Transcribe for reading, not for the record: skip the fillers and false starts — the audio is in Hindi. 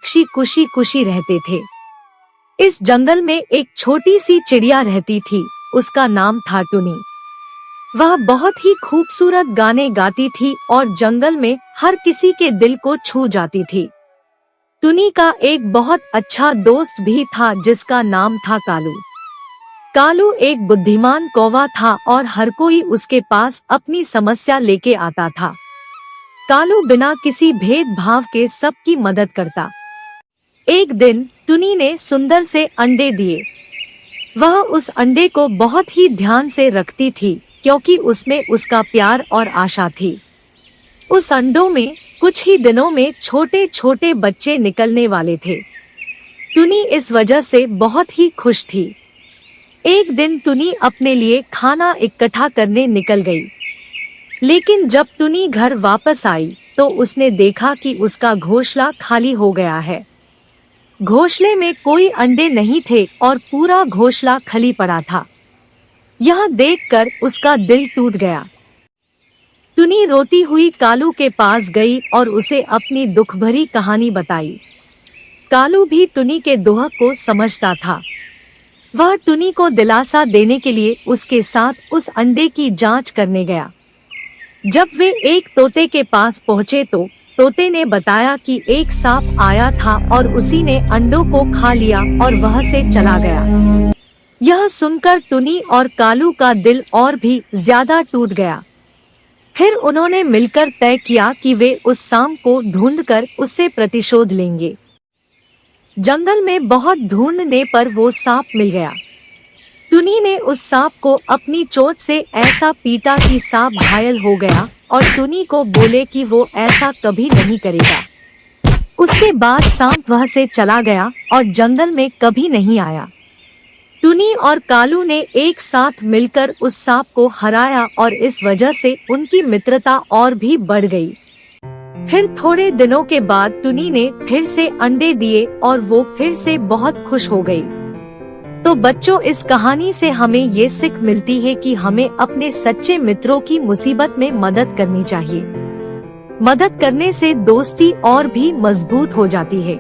पक्षी खुशी खुशी रहते थे। इस जंगल में एक छोटी सी चिड़िया रहती थी, उसका नाम था टुनी। वह बहुत ही खूबसूरत गाने गाती थी और जंगल में हर किसी के दिल को छू जाती थी। टुनी का एक बहुत अच्छा दोस्त भी था जिसका नाम था कालू। कालू एक बुद्धिमान कौवा था और हर कोई उसके पास अपनी समस्या लेके आता था। कालू बिना किसी भेदभाव के सबकी मदद करता। एक दिन टुनी ने सुंदर से अंडे दिए। वह उस अंडे को बहुत ही ध्यान से रखती थी क्योंकि उसमें उसका प्यार और आशा थी। उस अंडों में कुछ ही दिनों में छोटे छोटे बच्चे निकलने वाले थे। टुनी इस वजह से बहुत ही खुश थी। एक दिन टुनी अपने लिए खाना इकट्ठा करने निकल गई, लेकिन जब टुनी घर वापस आई तो उसने देखा कि उसका घोंसला खाली हो गया है। घोंसले में कोई अंडे नहीं थे और पूरा घोंसला खाली पड़ा था। यह देखकर उसका दिल टूट गया। टुनी रोती हुई कालू के पास गई और उसे अपनी दुख भरी कहानी बताई। कालू भी टुनी के दुख को समझता था। वह टुनी को दिलासा देने के लिए उसके साथ उस अंडे की जांच करने गया। जब वे एक तोते के पास पहुँचे तो तोते ने बताया कि एक सांप आया था और उसी ने अंडों को खा लिया और वह से चला गया। यह सुनकर टुनी और कालू का दिल और भी ज्यादा टूट गया। फिर उन्होंने मिलकर तय किया कि वे उस सांप को ढूंढकर उससे प्रतिशोध लेंगे। जंगल में बहुत ढूंढने पर वो सांप मिल गया। टुनी ने उस सांप को अपनी चोट से ऐसा पीटा कि सांप घायल हो गया और टुनी को बोले कि वो ऐसा कभी नहीं करेगा। उसके बाद सांप वह से चला गया और जंगल में कभी नहीं आया। टुनी और कालू ने एक साथ मिलकर उस सांप को हराया और इस वजह से उनकी मित्रता और भी बढ़ गई। फिर थोड़े दिनों के बाद टुनी ने फिर से अंडे दिए और वो फिर से बहुत खुश हो गई। तो बच्चों, इस कहानी से हमें ये सीख मिलती है कि हमें अपने सच्चे मित्रों की मुसीबत में मदद करनी चाहिए। मदद करने से दोस्ती और भी मजबूत हो जाती है।